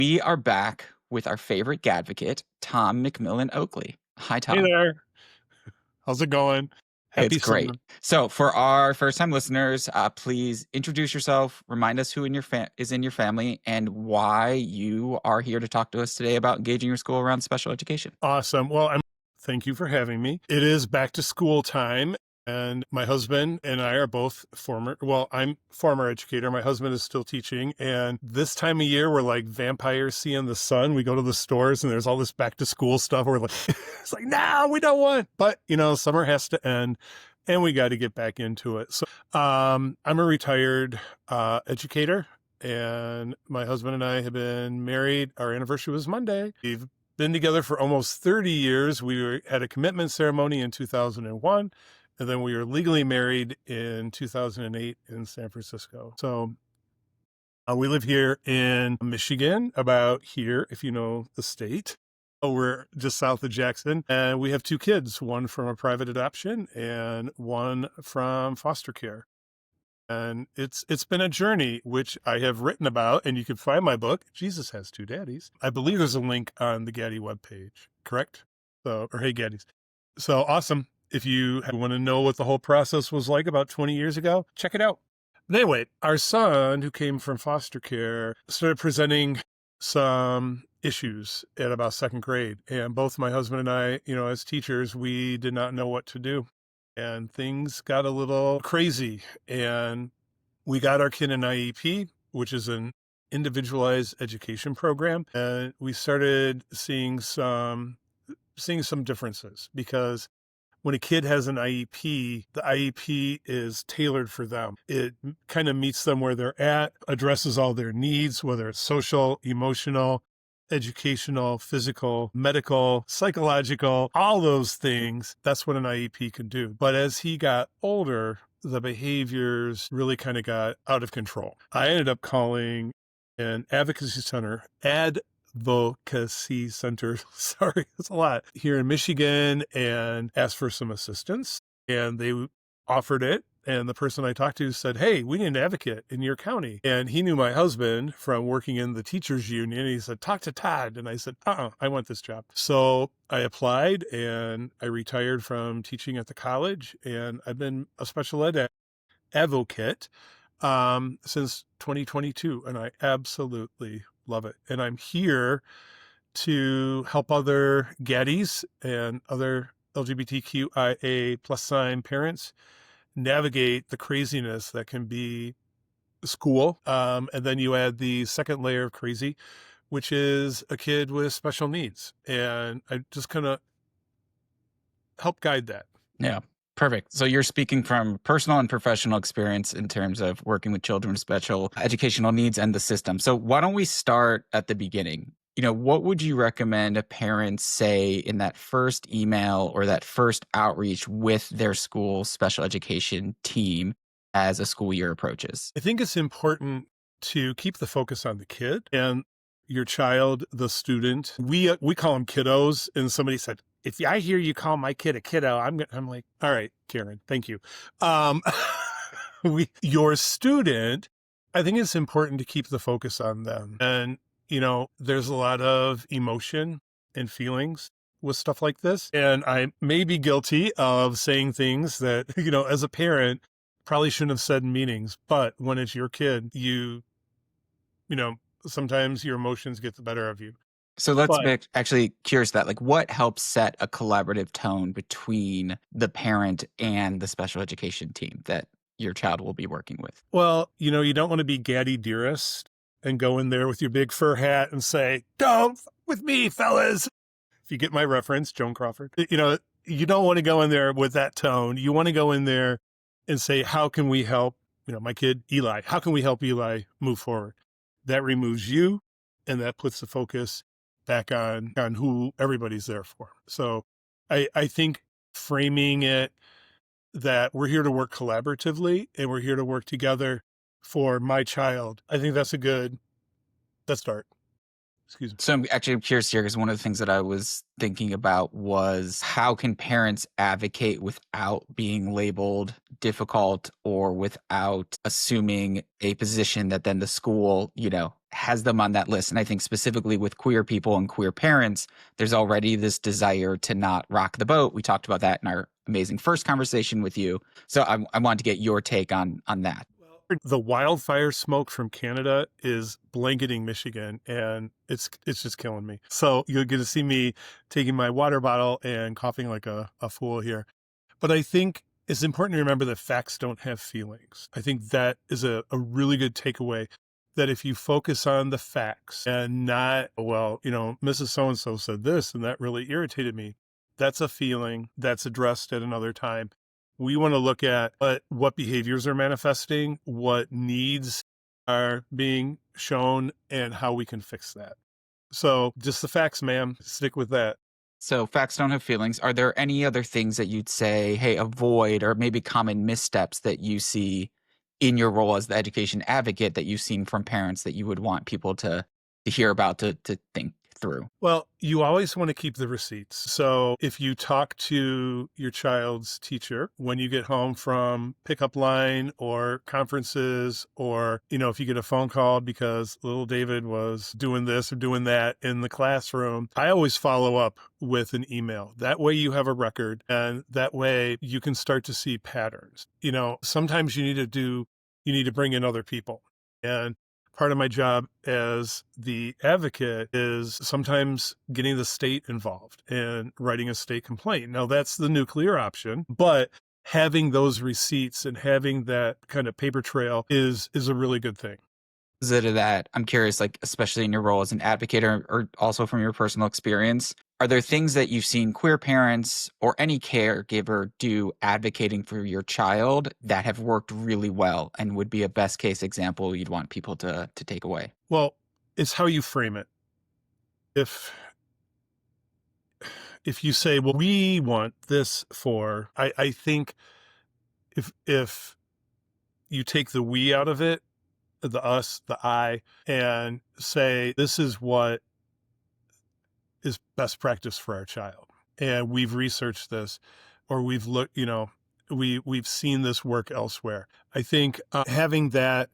We are back with our favorite Gadvocate, Tom Macmillan Oakley. Hi, Hey Tom. there. How's it going? It's Happy great. summer. So, for our first-time listeners, please introduce yourself, remind us who is in your family, and why you are here to talk to us today about engaging your school around special education. Awesome. Well, thank you for having me. It is back to school time, and my husband and I are both I'm former educator. My husband is still teaching, and this time of year, we're like vampires seeing the sun. We go to the stores, and there's all this back to school stuff. We're like, it's like, no, we don't want. But, summer has to end, and we got to get back into it. So I'm a retired educator. And my husband and I have been married. Our anniversary was Monday. We've been together for almost 30 years. Had a commitment ceremony in 2001, and then we were legally married in 2008 in San Francisco. So we live here in Michigan, about here, if you know the state. We're just south of Jackson, and we have two kids, one from a private adoption and one from foster care. And it's been a journey, which I have written about, and you can find my book, Jesus Has Two Daddies. I believe there's a link on the Gaddy webpage, correct? Or Hey Gaddies. So awesome. If you want to know what the whole process was like about 20 years ago, check it out. But anyway, our son, who came from foster care, started presenting some issues at about second grade. And both my husband and I, as teachers, we did not know what to do. And things got a little crazy, and we got our kid an IEP, which is an individualized education program. And we started seeing some differences, because when a kid has an IEP, the IEP is tailored for them. It kind of meets them where they're at, addresses all their needs, whether it's social, emotional, educational, physical, medical, psychological, all those things. That's what an IEP can do. But as he got older, the behaviors really kind of got out of control. I ended up calling an advocacy center, sorry, it's a lot, here in Michigan, and asked for some assistance. And they offered it. And the person I talked to said, hey, we need an advocate in your county. And he knew my husband from working in the teachers union. And he said, talk to Todd. And I said, I want this job. So I applied, and I retired from teaching at the college. And I've been a special ed advocate since 2022. And I absolutely love it. And I'm here to help other Gaddies and other LGBTQIA plus sign parents navigate the craziness that can be school. And then you add the second layer of crazy, which is a kid with special needs. And I just kind of help guide that. Yeah, perfect. So you're speaking from personal and professional experience in terms of working with children with special educational needs and the system. So why don't we start at the beginning? What would you recommend a parent say in that first email or that first outreach with their school special education team as a school year approaches? I think it's important to keep the focus on the kid and your child, the student. We call them kiddos. And somebody said, if I hear you call my kid a kiddo, I'm like, all right, Karen, thank you. Your student, I think it's important to keep the focus on them. And there's a lot of emotion and feelings with stuff like this. And I may be guilty of saying things that, as a parent, probably shouldn't have said in meetings. But when it's your kid, sometimes your emotions get the better of you. So let's But be actually curious that, what helps set a collaborative tone between the parent and the special education team that your child will be working with? well, you don't want to be Gaddy Dearest and go in there with your big fur hat and say, don't f with me, fellas. If you get my reference, Joan Crawford, you don't want to go in there with that tone. You want to go in there and say, how can we help, my kid, Eli, how can we help Eli move forward? That removes you, and that puts the focus back on who everybody's there for. So I think framing it that we're here to work collaboratively and we're here to work together for my child, I think that's a good start. Excuse me. So I'm actually curious here because one of the things that I was thinking about was how can parents advocate without being labeled difficult or without assuming a position that then the school, has them on that list. And I think specifically with queer people and queer parents, there's already this desire to not rock the boat. We talked about that in our amazing first conversation with you. So I wanted to get your take on that. The wildfire smoke from Canada is blanketing Michigan, and it's just killing me. So you're going to see me taking my water bottle and coughing like a fool here. But I think it's important to remember that facts don't have feelings. I think that is a really good takeaway, that if you focus on the facts and not, well, Mrs. So-and-so said this and that really irritated me, that's a feeling that's addressed at another time. We want to look at what behaviors are manifesting, what needs are being shown, and how we can fix that. So just the facts, ma'am. Stick with that. So facts don't have feelings. Are there any other things that you'd say, hey, avoid, or maybe common missteps that you see in your role as the education advocate that you've seen from parents that you would want people to hear about, to think through? Well, you always want to keep the receipts. So if you talk to your child's teacher when you get home from pickup line or conferences, or, if you get a phone call because little David was doing this or doing that in the classroom, I always follow up with an email. That way you have a record, and that way you can start to see patterns. Sometimes you need to bring in other people. And part of my job as the advocate is sometimes getting the state involved and writing a state complaint. Now, that's the nuclear option, but having those receipts and having that kind of paper trail is a really good thing. Of that, I'm curious, like, especially in your role as an advocate, or also from your personal experience, are there things that you've seen queer parents or any caregiver do advocating for your child that have worked really well and would be a best case example you'd want people to take away? Well, it's how you frame it. If you say, well, we want this for, I think if you take the we out of it, the us, the I, and say, this is what is best practice for our child. And we've researched this, or we've looked, we've seen this work elsewhere. I think having that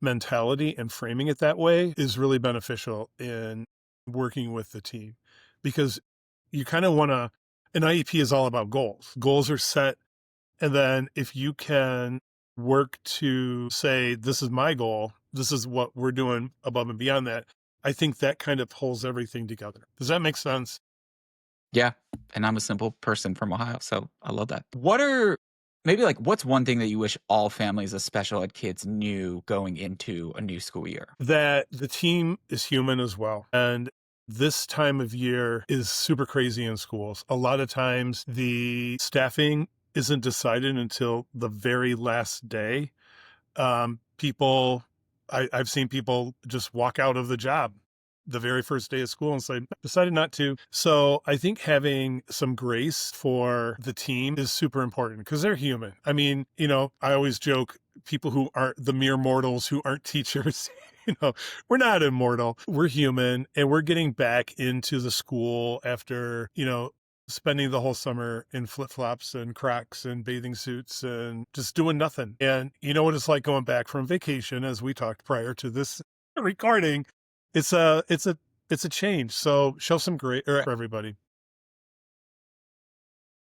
mentality and framing it that way is really beneficial in working with the team, because you kind of want to, an IEP is all about goals. Goals are set. And then if you can work to say, this is my goal, this is what we're doing above and beyond that, I think that kind of pulls everything together. Does that make sense? Yeah. And I'm a simple person from Ohio, so I love that. What's one thing that you wish all families of special ed kids knew going into a new school year? That the team is human as well. And this time of year is super crazy in schools. A lot of times the staffing isn't decided until the very last day. I've seen people just walk out of the job the very first day of school and say, decided not to. So I think having some grace for the team is super important, because they're human. I mean, I always joke, people who aren't the mere mortals who aren't teachers, we're not immortal. We're human, and we're getting back into the school after, spending the whole summer in flip-flops and Crocs and bathing suits and just doing nothing. And you know what it's like going back from vacation, as we talked prior to this recording. It's a change. So show some grace for everybody.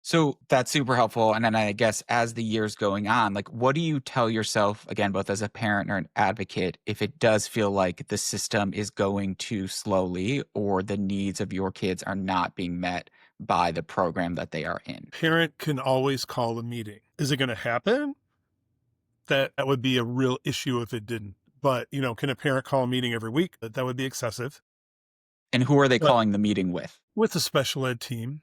So that's super helpful. And then I guess as the year's going on, like, what do you tell yourself, again, both as a parent or an advocate, if it does feel like the system is going too slowly or the needs of your kids are not being met by the program that they are in? Parent can always call a meeting. Is it going to happen? That would be a real issue if it didn't. But, can a parent call a meeting every week? That would be excessive. And who are they But calling the meeting with? with the special ed team,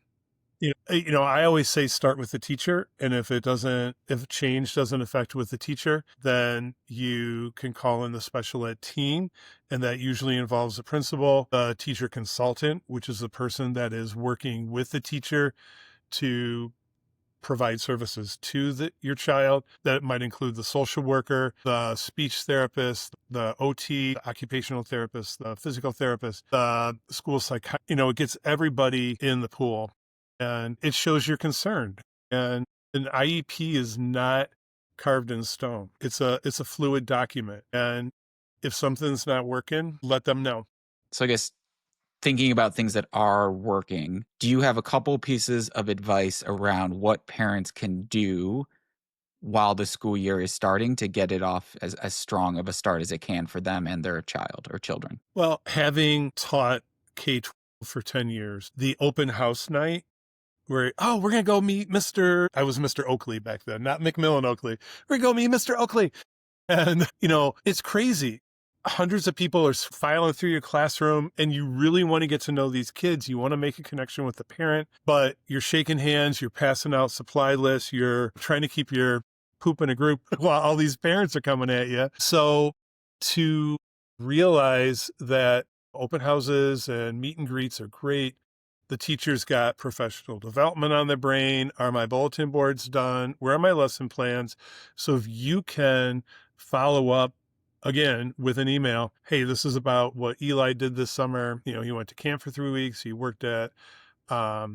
I always say start with the teacher. And if change doesn't affect with the teacher, then you can call in the special ed team. And that usually involves the principal, the teacher consultant, which is the person that is working with the teacher to provide services to your child. That might include the social worker, the speech therapist, the OT, the occupational therapist, the physical therapist, the school psychiatrist. It gets everybody in the pool, and it shows you're concerned. And an IEP is not carved in stone. It's a fluid document. And If something's not working, let them know. So I guess thinking about things that are working, do you have a couple pieces of advice around what parents can do while the school year is starting to get it off as strong of a start as it can for them and their child or children? Well, having taught K-12 for 10 years, the open house night where, oh, we're going to go meet I was Mr. Oakley back then, not Macmillan Oakley. We're going to go meet Mr. Oakley. And, it's crazy. Hundreds of people are filing through your classroom, and you really want to get to know these kids. You want to make a connection with the parent, but you're shaking hands, you're passing out supply lists, you're trying to keep your poop in a group while all these parents are coming at you. So to realize that open houses and meet and greets are great. The teachers got professional development on their brain. Are my bulletin boards done? Where are my lesson plans? So if you can follow up again with an email, hey, this is about what Eli did this summer. He went to camp for 3 weeks. He worked at, a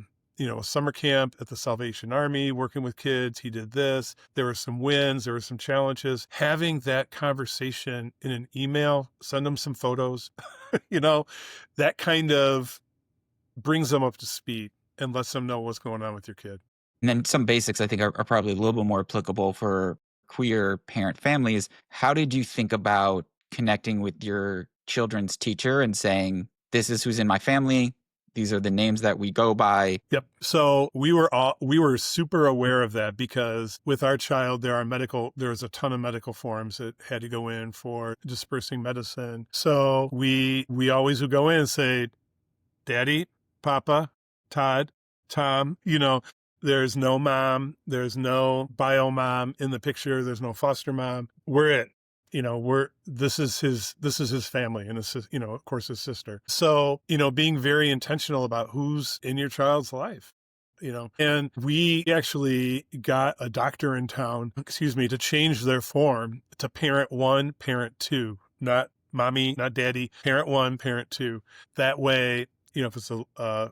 summer camp at the Salvation Army, working with kids. He did this. There were some wins. There were some challenges. Having that conversation in an email, send them some photos, that kind of brings them up to speed and lets them know what's going on with your kid. And then some basics I think are probably a little bit more applicable for queer parent families. How did you think about connecting with your children's teacher and saying, this is who's in my family, these are the names that we go by? Yep. So we were super aware of that because with our child, there's a ton of medical forms that had to go in for dispersing medicine. So we always would go in and say, Daddy, Papa, Todd, Tom, there's no mom, there's no bio mom in the picture, there's no foster mom. We're it. This is his family and this is, of course his sister. So, being very intentional about who's in your child's life, and we actually got a doctor in town, to change their form to parent 1, parent 2, not mommy, not daddy, parent 1, parent 2. That way, if it's a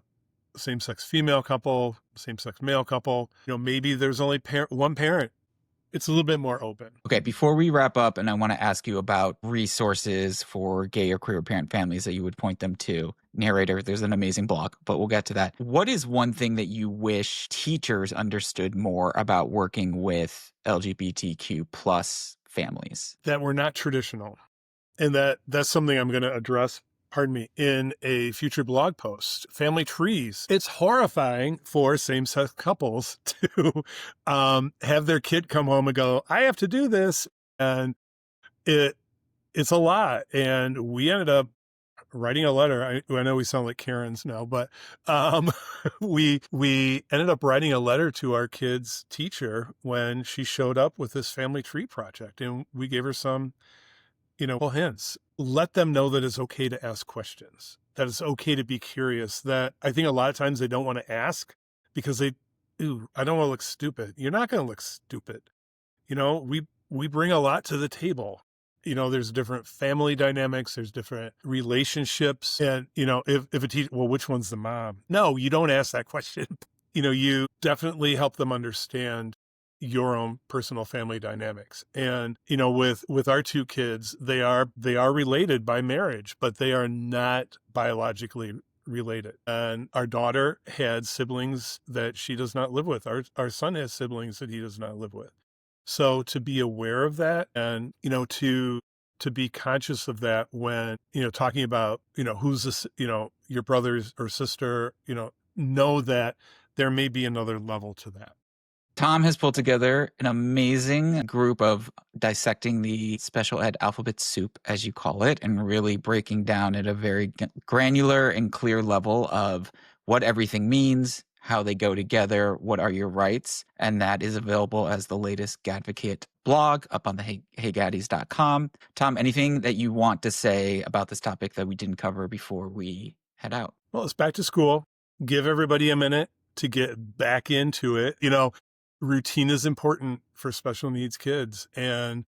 same-sex female couple, same-sex male couple, maybe there's only one parent. It's a little bit more open. Okay, before we wrap up, and I want to ask you about resources for gay or queer parent families that you would point them to. Narrator, there's an amazing blog, but we'll get to that. What is one thing that you wish teachers understood more about working with LGBTQ plus families? That we're not traditional. And that's something I'm going to address in a future blog post. Family trees. It's horrifying for same-sex couples to have their kid come home and go, I have to do this. And it's a lot. And we ended up writing a letter. I know we sound like Karens now, but we ended up writing a letter to our kid's teacher when she showed up with this family tree project. And we gave her some hints. Let them know that it's okay to ask questions, that it's okay to be curious, that I think a lot of times they don't want to ask because I don't want to look stupid. You're not going to look stupid. We bring a lot to the table. There's different family dynamics, there's different relationships. And, if a teacher, well, which one's the mom? No, you don't ask that question. You definitely help them understand your own personal family dynamics. And, with our 2 kids, they are related by marriage, but they are not biologically related. And our daughter had siblings that she does not live with. Our son has siblings that he does not live with. So to be aware of that and, to be conscious of that when, talking about, who's this, your brother or sister, know that there may be another level to that. Tom has pulled together an amazing group of dissecting the special ed alphabet soup, as you call it, and really breaking down at a very granular and clear level of what everything means, how they go together, what are your rights. And that is available as the latest Gadvocate blog up on the heygaddies.com. Tom, anything that you want to say about this topic that we didn't cover before we head out? Well, it's back to school. Give everybody a minute to get back into it. Routine is important for special needs kids, and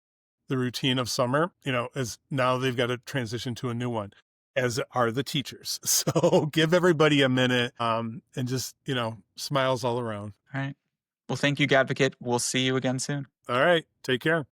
the routine of summer, is now they've got to transition to a new one, as are the teachers. So give everybody a minute, and just, smiles all around. All right. Well, thank you, Gadvocate. We'll see you again soon. All right. Take care.